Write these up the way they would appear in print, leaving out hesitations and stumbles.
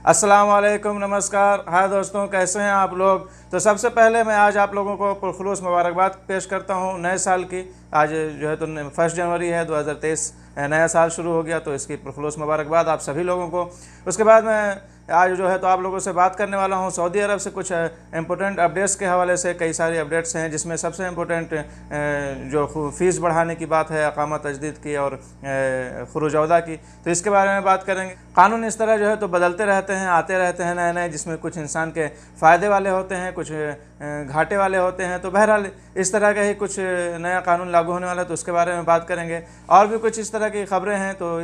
अस्सलाम वालेकुम, नमस्कार। हाय दोस्तों, कैसे हैं आप लोग। तो सबसे पहले मैं आज आप लोगों को पुरखुलूस मुबारकबाद पेश करता हूं नए साल की। आज जो है तो 1 जनवरी है 2023, नया साल शुरू हो गया, तो इसकी पुरखुलूस मुबारकबाद आप सभी लोगों को। उसके बाद मैं आज जो है तो आप लोगों से बात करने वाला हूं सऊदी अरब से कुछ इम्पोर्टेंट अपडेट्स के हवाले से। कई सारी अपडेट्स हैं जिसमें सबसे इम्पोर्टेंट जो फ़ीस बढ़ाने की बात है, अकामा तजदीद की और खुरूज औदा की, तो इसके बारे में बात करेंगे। कानून इस तरह जो है तो बदलते रहते हैं, आते रहते हैं नए नए, जिसमें कुछ इंसान के फ़ायदे वाले होते हैं, कुछ घाटे वाले होते हैं। तो बहरहाल इस तरह का ही कुछ नया कानून लागू होने वाला है, तो उसके बारे में बात करेंगे। और भी कुछ इस तरह की खबरें हैं। तो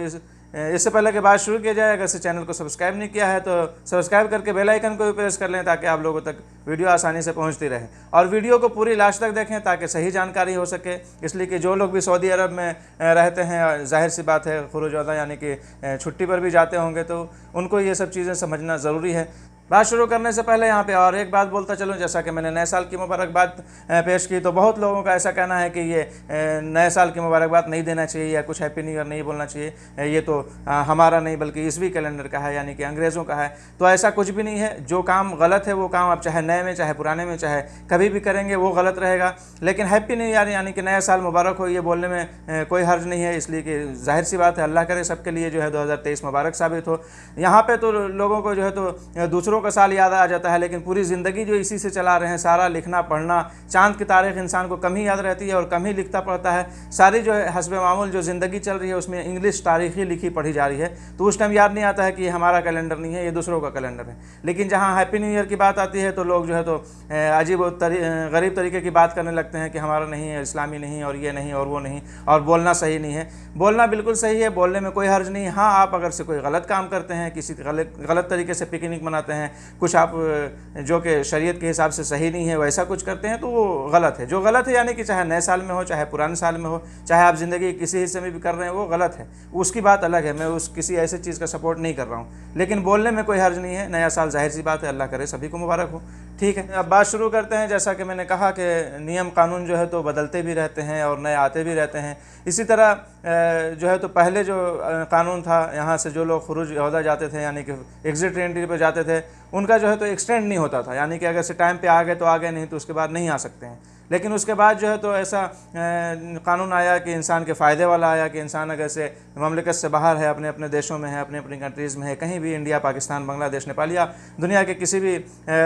इससे पहले कि बात शुरू किया जाए, अगर से चैनल को सब्सक्राइब नहीं किया है तो सब्सक्राइब करके बेल आइकन को भी प्रेस कर लें, ताकि आप लोगों तक वीडियो आसानी से पहुंचती रहे। और वीडियो को पूरी लास्ट तक देखें ताकि सही जानकारी हो सके, इसलिए कि जो लोग भी सऊदी अरब में रहते हैं, जाहिर सी बात है खुरूज औदा यानी कि छुट्टी पर भी जाते होंगे, तो उनको ये सब चीज़ें समझना ज़रूरी है। बात शुरू करने से पहले यहाँ पे और एक बात बोलता चलूँ, जैसा कि मैंने नए साल की मुबारकबाद पेश की, तो बहुत लोगों का ऐसा कहना है कि ये नए साल की मुबारकबाद नहीं देना चाहिए या कुछ हैप्पी न्यू ईयर नहीं बोलना चाहिए, ये तो हमारा नहीं बल्कि ईसवी कैलेंडर का है, यानी कि अंग्रेज़ों का है। तो ऐसा कुछ भी नहीं है। जो काम गलत है वो काम आप चाहे नए में, चाहे पुराने में, चाहे कभी भी करेंगे वो गलत रहेगा। लेकिन हैप्पी न्यू ईयर यानी कि नया साल मुबारक हो, ये बोलने में कोई हर्ज नहीं है, इसलिए कि जाहिर सी बात है, अल्लाह करे सबके लिए जो है 2023 मुबारक साबित हो। यहाँ पर तो लोगों को जो है तो दूसरों का साल याद आ जाता है, लेकिन पूरी ज़िंदगी जो इसी से चला रहे हैं, सारा लिखना पढ़ना, चांद की तारीख इंसान को कम ही याद रहती है और कम ही लिखता पड़ता है। सारी जो है हस्बे मामूल जो ज़िंदगी चल रही है उसमें इंग्लिश तारीख ही लिखी पढ़ी जा रही है, तो उस टाइम याद नहीं आता है कि ये हमारा कैलेंडर नहीं है, ये दूसरों का कैलेंडर है। लेकिन जहाँ हैप्पी न्यू ईयर की बात आती है तो लोग जो है तो अजीब गरीब तरीके की बात करने लगते हैं कि हमारा नहीं है, इस्लामी नहीं, और ये नहीं और वो नहीं, और बोलना सही नहीं है। बोलना बिल्कुल सही है, बोलने में कोई हर्ज नहीं। हाँ, आप अगर से कोई गलत काम करते हैं, किसी गलत तरीके से पिकनिक मनाते हैं, कुछ आप जो कि शरीयत के हिसाब से सही नहीं है वैसा कुछ करते हैं, तो वो गलत है। जो गलत है यानी कि चाहे नए साल में हो, चाहे पुराने साल में हो, चाहे आप ज़िंदगी किसी हिस्से में भी कर रहे हैं, वो गलत है, उसकी बात अलग है। मैं किसी ऐसे चीज़ का सपोर्ट नहीं कर रहा हूँ, लेकिन बोलने में कोई हर्ज नहीं है। नया साल जाहिर सी बात है, अल्लाह करे सभी को मुबारक हो। ठीक है, अब बात शुरू करते हैं। जैसा कि मैंने कहा कि नियम कानून जो है तो बदलते भी रहते हैं और नए आते भी रहते हैं। इसी तरह जो है तो पहले जो कानून था, यहाँ से जो लोग खुरूज औदा जाते थे यानी कि एग्ज़िट एंट्री पर जाते थे, उनका जो है तो एक्सटेंड नहीं होता था, यानी कि अगर से टाइम पे आ गए तो आ गए, नहीं तो उसके बाद नहीं आ सकते हैं। लेकिन उसके बाद जो है तो ऐसा कानून आया कि इंसान के फ़ायदे वाला आया कि इंसान अगर से ममलिकत से बाहर है, अपने अपने देशों में है, अपने अपनी कंट्रीज़ में है, कहीं भी इंडिया, पाकिस्तान, बांग्लादेश, नेपाल या दुनिया के किसी भी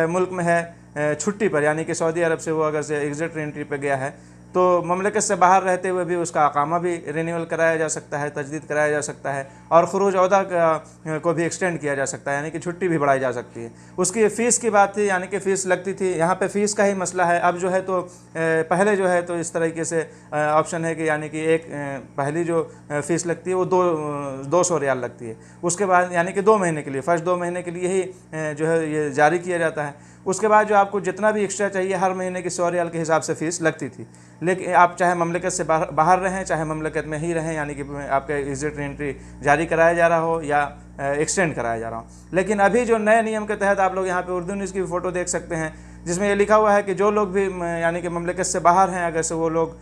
मुल्क में है छुट्टी पर, यानी कि सऊदी अरब से वो अगर से एग्ज़िट एंट्री पर गया है, तो ममलिकत से बाहर रहते हुए भी उसका अकामा भी रिन्यूअल कराया जा सकता है, तजदीद कराया जा सकता है, और खुरूज औदा को भी एक्सटेंड किया जा सकता है, यानी कि छुट्टी भी बढ़ाई जा सकती है। उसकी फ़ीस की बात थी, यानी कि फ़ीस लगती थी। यहाँ पे फ़ीस का ही मसला है। अब जो है तो पहले जो है तो इस तरीके से ऑप्शन है कि यानी कि एक पहली जो फ़ीस लगती है वो 200 रियाल लगती है। उसके बाद यानी कि 2 महीने के लिए, फर्स्ट 2 महीने के लिए ही जो है ये जारी किया जाता है। उसके बाद जो आपको जितना भी एक्स्ट्रा चाहिए, हर महीने की 100 रियाल के हिसाब से फ़ीस लगती थी। लेकिन आप चाहे ममलिकत से बाहर रहें, चाहे ममलिकत में ही रहें, यानी कि आपका एग्ज़िट एंट्री जारी कराया जा रहा हो या एक्सटेंड कराया जा रहा हो। लेकिन अभी जो नए नियम के तहत आप लोग यहाँ पे उर्दू न्यूज़ की भी फ़ोटो देख सकते हैं, जिसमें ये लिखा हुआ है कि जो लोग भी यानी कि ममलिकत से बाहर हैं, अगर से वो लोग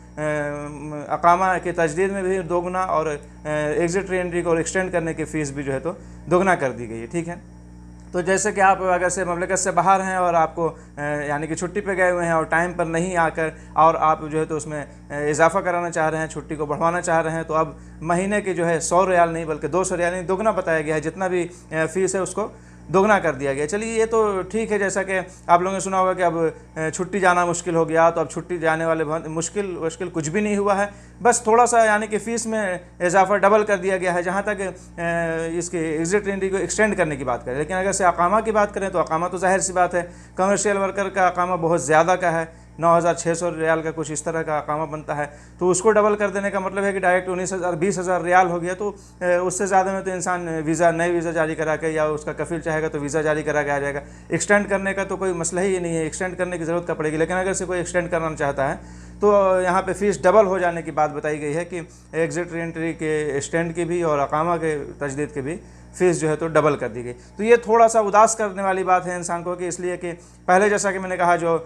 अकामा के तजदीद में भी दोगुना और एग्ज़िट एंट्री को एक्सटेंड करने की फ़ीस भी जो है तो दोगुना कर दी गई है। ठीक है, तो जैसे कि आप अगर से ममलिकत से बाहर हैं और आपको यानी कि छुट्टी पे गए हुए हैं और टाइम पर नहीं आकर, और आप जो है तो उसमें इजाफा कराना चाह रहे हैं, छुट्टी को बढ़वाना चाह रहे हैं, तो अब महीने की जो है 100 रियाल नहीं बल्कि 200 रियाल नहीं, दोगुना बताया गया है। जितना भी फ़ीस है उसको दोगुना कर दिया गया। चलिए, ये तो ठीक है। जैसा कि आप लोगों ने सुना होगा कि अब छुट्टी जाना मुश्किल हो गया, तो अब छुट्टी जाने वाले मुश्किल कुछ भी नहीं हुआ है, बस थोड़ा सा यानी कि फ़ीस में इजाफा डबल कर दिया गया है, जहाँ तक इसके एग्ज़िट एंट्री को एक्सटेंड करने की बात करें। लेकिन अगर से अकामा की बात करें तो अकामा तो जाहिर सी बात है, कमर्शियल वर्कर का अकामा बहुत ज़्यादा का है, 9,600 रियाल का कुछ इस तरह का अकामा बनता है। तो उसको डबल कर देने का मतलब है कि डायरेक्ट 19,000 20,000 रियाल हो गया। तो उससे ज़्यादा में तो इंसान नए वीज़ा जारी करा के, या उसका कफील चाहेगा तो वीज़ा जारी करा के आ जाएगा। एक्सटेंड करने का तो कोई मसला ही नहीं है, एक्सटेंड करने की ज़रूरत कब पड़ेगी। लेकिन अगर से कोई एक्सटेंड करना चाहता है तो यहाँ पे फ़ीस डबल हो जाने की बात बताई गई है कि एग्ज़िट एंट्री के एक्सटेंड की भी और अकामा के तजदीद की भी फ़ीस जो है तो डबल कर दी गई। तो ये थोड़ा सा उदास करने वाली बात है इंसान को, कि इसलिए कि पहले जैसा कि मैंने कहा जो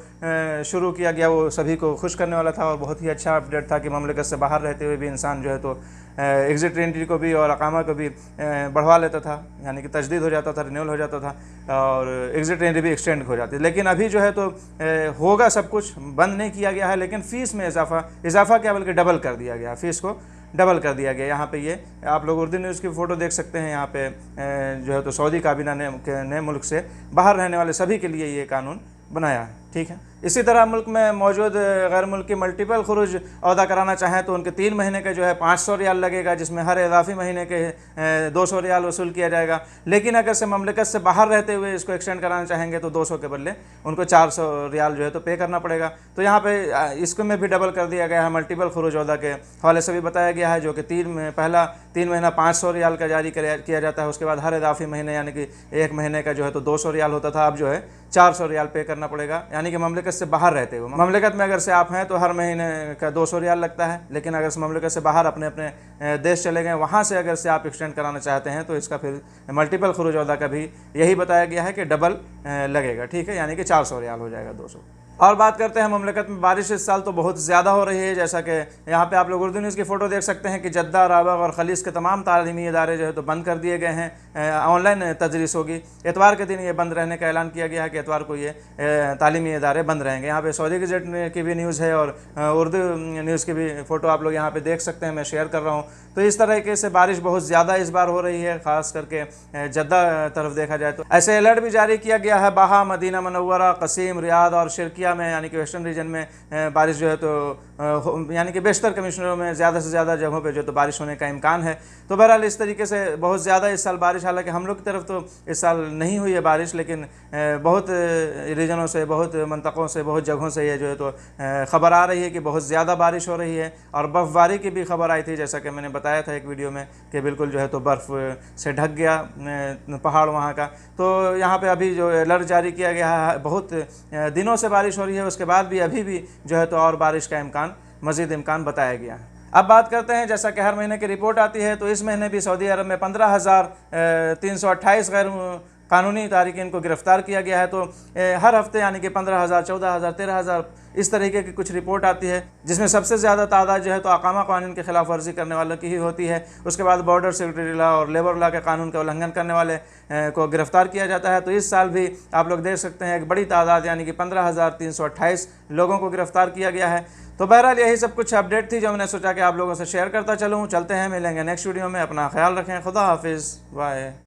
शुरू किया गया वो सभी को खुश करने वाला था और बहुत ही अच्छा अपडेट था कि ममलिकत से बाहर रहते हुए भी इंसान जो है तो एग्ज़िट एंट्री को भी और अकामा को भी बढ़वा लेता था, यानी कि तजदीद हो जाता था, रिन्यूअल हो जाता था और एग्ज़िट एंट्री भी एक्सटेंड हो जाती। लेकिन अभी जो है तो होगा, सब कुछ बंद नहीं किया गया है, लेकिन फ़ीस में इजाफा क्या बल्कि डबल कर दिया गया, फ़ीस को डबल कर दिया गया। यहाँ पे ये आप लोग उर्दू न्यूज़ की फ़ोटो देख सकते हैं। यहाँ पे जो है तो सऊदी काबीना ने मुल्क से बाहर रहने वाले सभी के लिए ये कानून बनाया है, ठीक है। इसी तरह मुल्क में मौजूद गैर मुल्की मल्टीपल खुरूज अदा कराना चाहें तो उनके 3 महीने का जो है 500 रियाल लगेगा, जिसमें हर इजाफी महीने के 200 रियाल वसूल किया जाएगा। लेकिन अगर से ममलिकत से बाहर रहते हुए इसको एक्सटेंड कराना चाहेंगे तो 200 के बदले उनको 400 रियाल जो है तो पे करना पड़ेगा। तो यहाँ पे इसको में भी डबल कर दिया गया है। मल्टीपल खुरूज अदा के हवाले से भी बताया गया है, जो कि पहला 3 महीना 500 रियाल का जारी किया जाता है, उसके बाद हर इजाफी महीने यानी कि 1 महीने का जो है तो 200 रियाल होता था, अब जो है 400 रियाल पे करना पड़ेगा, यानी कि ममलिकत से बाहर रहते हुए। ममलिकत में अगर से आप हैं तो हर महीने का 200 रियाल लगता है, लेकिन अगर से ममलिकत से बाहर अपने अपने देश चले गए, वहाँ से अगर से आप एक्सटेंड कराना चाहते हैं तो इसका फिर मल्टीपल खुरूज अदा का भी यही बताया गया है कि डबल लगेगा, ठीक है, यानी कि 400 रियाल हो जाएगा, 200। और बात करते हैं ममलिकत में बारिश इस साल तो बहुत ज़्यादा हो रही है। जैसा कि यहाँ पे आप लोग उर्दू न्यूज़ की फ़ोटो देख सकते हैं कि जद्दा, राबग और खलीज के तमाम तालीमी इदारे जो है तो बंद कर दिए गए हैं। ऑनलाइन तदरीस होगी, एतवार के दिन ये बंद रहने का ऐलान किया गया है कि एतवार को ये तालीमी इदारे बंद रहेंगे। यहाँ पे सऊदी गज़ट की भी न्यूज़ है और उर्दू न्यूज़ की भी फ़ोटो आप लोग यहाँ पर देख सकते हैं, मैं शेयर कर रहा हूँ। तो इस तरीके से बारिश बहुत ज़्यादा इस बार हो रही है, ख़ास करके जद्दा तरफ देखा जाए तो। ऐसे अलर्ट भी जारी किया गया है बाहा, मदीना मनव्वरा, कसीम, रियाद और शिरकिया में, यानी कि वेस्टर्न रीजन में बारिश जो है तो यानी कि बेशतर कमिश्नरों में ज़्यादा से ज़्यादा जगहों पे जो तो बारिश होने का इम्कान है। तो बहरहाल इस तरीके से बहुत ज़्यादा इस साल बारिश, हालांकि हम लोग की तरफ तो इस साल नहीं हुई है बारिश, लेकिन बहुत रीजनों से, बहुत मंतकों से, बहुत जगहों से ये जो है तो ख़बर आ रही है कि बहुत ज़्यादा बारिश हो रही है। और बर्फ़बारी की भी खबर आई थी, जैसा कि मैंने बताया था एक वीडियो में कि बिल्कुल जो है तो बर्फ़ से ढक गया पहाड़ वहाँ का। तो यहाँ पे अभी जो अलर्ट जारी किया गया है, बहुत दिनों से बारिश हो रही है, उसके बाद भी अभी भी जो है तो और बारिश का इम्कान, मज़ीद इम्कान बताया गया है। अब बात करते हैं, जैसा कि हर महीने की रिपोर्ट आती है, तो इस महीने भी सऊदी अरब में 15,328 गैर कानूनी तारिकीन को गिरफ़्तार किया गया है। तो हर हफ्ते यानी कि 15,000, 14,000, 13,000 इस तरीके की कुछ रिपोर्ट आती है, जिसमें सबसे ज़्यादा तादाद जो है तो अकामा कानून की खिलाफ वर्जी करने वालों की ही होती है। उसके बाद बॉर्डर सिक्योरिटी लॉ और लेबर लॉ के कानून का उल्लंघन करने वाले को गिरफ़्तार किया जाता है। तो इस साल भी आप लोग देख सकते हैं एक बड़ी तादाद यानी कि 15,328 लोगों को गिरफ़्तार किया गया है। तो बहरहाल यही सब कुछ अपडेट थी जो मैंने सोचा कि आप लोगों से शेयर करता चलूँ। चलते हैं, मिलेंगे नेक्स्ट वीडियो में। अपना ख्याल रखें, खुदा हाफिज़, बाय।